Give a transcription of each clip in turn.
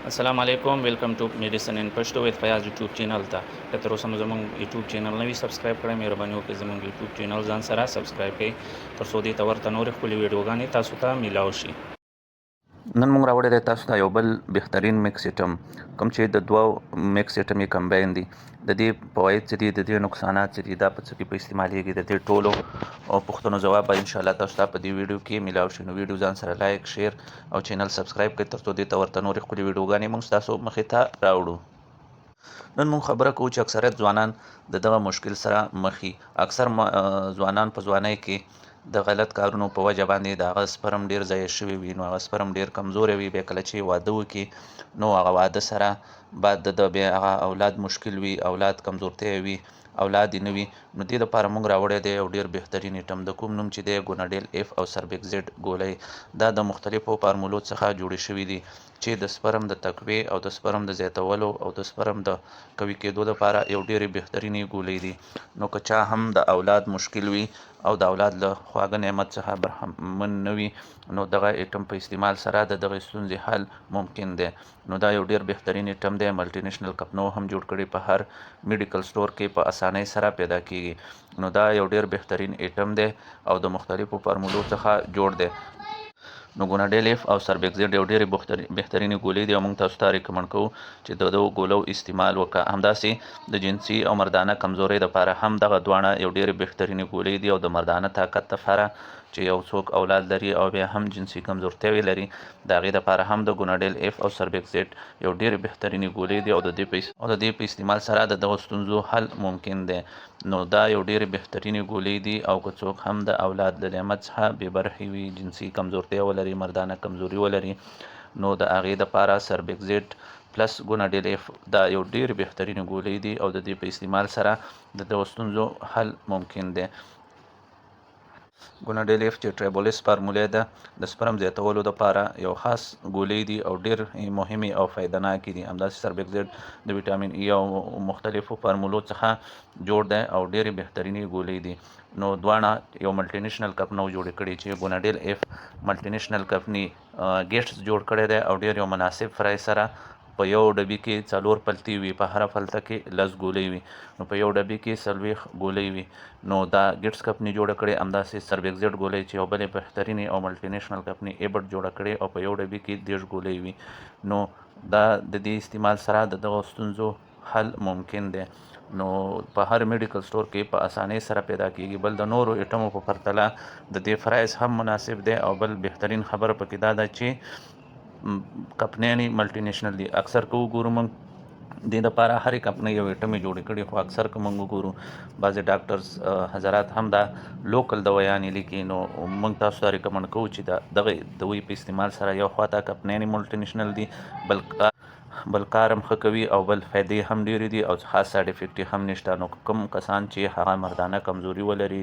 السلام علیکم ویلکم ټو میډیسن ان پښتو وذ فیاض یوټیوب چینل ته که تر اوسه مو زموږ یوټیوب چینل نه وي سبسکرایب کړئ مهرباني وکړئ زموږ یوټیوب چینل ځان سره سبسکرایب کړئ تر څو دې ته ورته نورې ښکلې ویډیوګانې تاسو ته میلاو شي. نن موږ راوړی دی تاسو ته یو بل بهترین میکس ایټم کوم چې د دوو میکس ایټم یې کمباین دي. د دې فواید څه دي، د دې نقصانات څه دي، دا په څه کې په استعمالیږي، د دې ټولو او پوښتنو ځواب به انشاءالله تاسو ته په دې ویډیو کې میلاو شي. نو ویډیو ځان سره لایک، شیر او چینل سبسکرایب کړئ تر څو دې ته ورته نورې ښکلې ویډیوګانې موږ ستاسو مخې ته راوړو. نن موږ خبره کوو چې اکثریت ځوانان د دغه مشکل سره مخ دي. اکثر ځوانان په ځوانۍ کې د غلط کارونو په وجه باندې د هغه سپرم ډیر ضایع شوی وي، نو هغه سپرم ډیر کمزوری وي. بیا کله چې واده وکړي نو هغه واده سره بعد د بیا هغه اولاد مشکل وي، اولاد کمزورتیا وي، اولاد یې نه وي. نو دې لپاره موږ راوړی دی یو ډیر بهترین ایټم، د کوم نوم چې دی ګوناډیل اف او سربیکزیډ ګولۍ. دا د مختلفو فارمولو څخه جوړې شوي دي چې د سپرم د تقویې او د سپرم د زیاتولو او د سپرم د قوي کېدو لپاره یو ډېرې بهترینې ګولۍ دي. نو که چا هم د اولاد مشکل وي او د اولاد له خواږه نعمت څخه برخمن نه وي نو دغه ایټم په استعمال سره د دغه ستونزې حل ممکن دی. نو دا یو ډیر بهترین ایټم دی، ملټي نیشنل کمپنو هم جوړ کړی، په هر میډیکل سٹور کې په اسانۍ سره پیدا کیږي. نو دا یو ډیر بهترین ایټم دی او د مختلفو فارمولو څخه جوړ دی. نو ګوناډیل اف او سربیکزیډ یو ډېرې بهترینې ګولۍ دي او موږ تاسو ته ریکمنډ کوو چې د دغو ګولو استعمال وکړه. همداسې د جنسي او مردانه کمزورۍ لپاره هم دغه دواړه یو ډېرې بهترینې ګولۍ دي او د مردانه طاقت لپاره چې یو څوک اولاد لري او بیا هم جنسي کمزورتیاوې لري د هغې لپاره هم د ګوناډیل اف او سربیکزیډ یو ډېرې بهترینې ګولۍ دي او د دې په استعمال سره د دغو ستونزو حل ممکن دی. نو دا یو ډېرې بهترینې ګولۍ دي او که څوک هم د اولاد له نعمت څخه بې برخې وي، جنسي کمزورتیا ولري، مردانه کمزوري ولري، نو د هغې دپاره سربیکزیډ پلس ګوناډیل اف دا یو ډېرې بهترینې ګولۍ دي او د دې په استعمال سره د دغو ستونزو حل ممکن دی. ګوناډیل اف چې ټریبولیس فارموله ده د سپرم زیاتولو لپاره یو خاص ګولۍ دي او ډېر مهمې او فایدهناکې دي. همداسې سربیکزیډ د ویټامین ای او مختلفو فارمولو څخه جوړ دی او ډېرې بهترینې ګولۍ دي. نو دواړه یو ملټي نیشنل کمپنو جوړې کړي چې ګوناډیل اف ملټي نیشنل کمپني ګیټس جوړ کړی دی او ډېر یو مناسب پرایس سره په یو ډبي کې 4 پلتې وي، په هره پلته کې 10 ګولۍ وي، نو په یو ډبي کې 40 ګولۍ وي. نو دا ګیټس کمپني جوړه کړې. همداسې سربیکزیډ ګولۍ چې یو بلې بهترینې او ملټي نیشنل کمپني ایبټ جوړه کړې او په یو ډبي کې 10 ګولۍ وي. نو دا د دې استعمال سره د دغو ستونزو حل ممکن دی. نو په هر میډیکل سٹور کې په اسانۍ سره پیدا کیږي. بل د نورو ایټمو په پرتله د دې پرایس هم مناسب دی او بل بهترین خبره پکې دا ده چې کمپنیانې ملټي نیشنل دي. اکثر که وګورو موږ دې دپاره هرې کمپنۍ یو ایټمې جوړې کړي، خو اکثر که موږ وګورو بعضې ډاکټرز حضرات هم دا لوکل دوايانې لیکي. نو موږ تاسو ته ریکمنډ کوو چې دغه دوی په استعمال سره یو خواته کمپنیانې ملټي نیشنل دي، بل کار هم ښه کوي او بل فایدې هم ډېرې دي او خاص سایډ افیکټ هم نشته. نو کوم کسان چې هغه مردانه کمزوري ولري،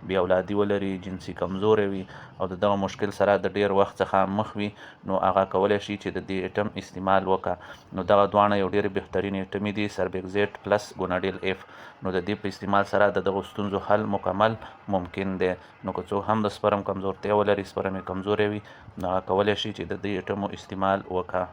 بې اولادي ولري، جنسي کمزوری وي او د دغه مشکل سره د ډېر وخت څخه مخ وي نو هغه کولی شي چې د دې ایټم استعمال وکړه. نو دغه دواړه یو ډېرې بهترینې ایټمې دي، سربیکزیډ پلس ګوناډیل اف. نو د دې په استعمال سره د دغو ستونزو حل مکمل ممکن دی. نو که څوک هم د سپرم کمزورتیا ولري، سپرم یې کمزوری وي، نو هغه کولی شي چې د دې ایټمو استعمال وکړه.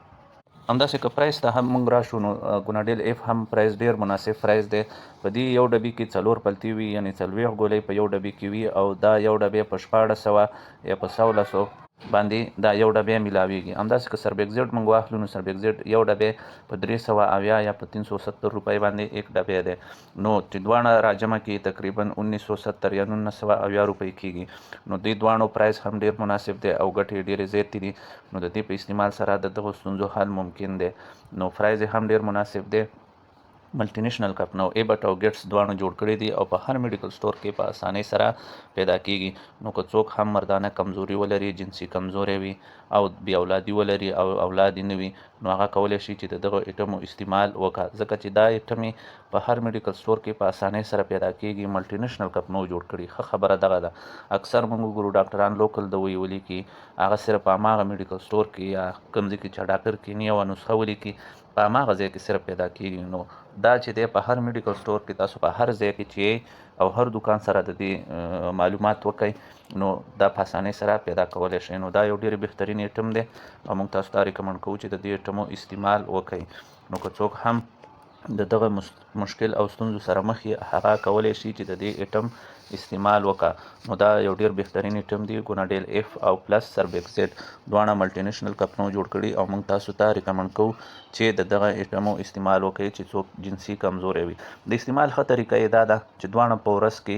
همداسې که پرایس ته هم موږ راشو نو ګوناډیل اف هم پرایس ډېر مناسب پرایس دی. په دې یو ډبي کې 4 پلتې وي، یعنې 40 ګولۍ په یو ډبي کې وي او دا یو ډبی په 1400 یا په 1600 باندې دا یو ډبی میلاویږي. همداسې که سربیکزیډ موږ واخلو نو سربیکزیډ یو ډبی په 380 یا په 370 روپۍ باندې یک ډبی دی. نو چې دواړه راجمع کړي تقریبا 1970 یا 1980 روپۍ کیږي. نو دې دواړو پرایس هم ډېر مناسب دی او ګټې ډېرې زیاتې دي. نو د دې په استعمال سره د دغو ستونزو حل ممکن دی. نو پرایز هم ډېر مناسب دی. ملټي نیشنل کمپنو ایبټ او ګیټس دواړو جوړ کړي دي او په هر میډیکل سٹور کې په اسانۍ سره پیدا کیږي. نو که څوک هم مردانه کمزوري ولري، جنسي کمزوری وي او بې اولادي ولري او اولاد یې نه وي نو هغه کولی شي چې د دغو ایټمو استعمال وکړه، ځکه چې دا ایټمې په هر میډیکل سٹور کې په اسانۍ سره پیدا کیږي. ملټي نیشنل کمپنو جوړ کړي. ښه خبره دغه ده. اکثر موږ وګورو ډاکټران لوکل دوی ولیکي، هغه صرف په هماغه میډیکل سٹور کې یا کوم ځای کې چې ډاکټر کیني یوه نسخه ولیکي په هماغه ځای کې صرف پیدا کېږي. نو دا چې دی په هر میډیکل سټور کې تاسو په هر ځای کې چې او هر دکان سره د دې معلومات وکئ نو دا په اسانۍ سره پیدا کولی شئ. نو دا یو ډېر بهترین ایټم دی او موږ تاسو ته ریکمنډ کوو چې د دې ایټمو استعمال وکئ. نو که څوک هم د دغه مشکل او ستونزو سره مخ یې هغه کولی شي چې د دې ایټم استعمال وکړه. نو دا یو ډېر بهترین ایټم دی. ګوناډیل اف او پلس سربیکزیډ دواړه ملټي نیشنل کمپنیو جوړ کړي او موږ تاسو ته ریکمنډ کوو چې د دغه ایټمو استعمال وکړئ چې څوک جنسي کمزوری وي. د استعمال ښه طریقه یې دا ده چې دواړه په ورځ کې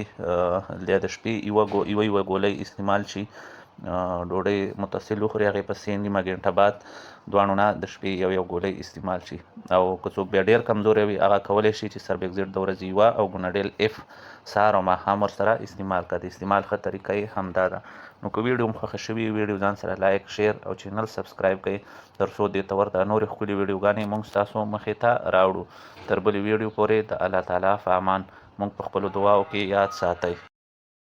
د شپې یوه ګولۍ استعمال شي. ډوډۍ متصل وخوري، هغې پسې نیمه ګنټه بعد دواړو نه د شپې یو ګولۍ استعمال شي. او که څوک بیا ډېر کمزوری وي هغه کولی شي چې سربیکزیډ د ورځې یوه او ګوناډیل اف سهار او ماښام ورسره استعمال کړه. د استعمال ښه طریقه یې همدا ده. نو که ویډیو مو خوښه شوي ویډیو ځان سره لایک، شیر او چینل سبسکرایب کړئ تر څو دې ته ورته نورې ښکلې ویډیوګانې موږ ستاسو مخې ته راوړو. تر بلې ویډیو پورې د الله تعالی په امان موږ په خپلو دعاو کې یاد ساتئ.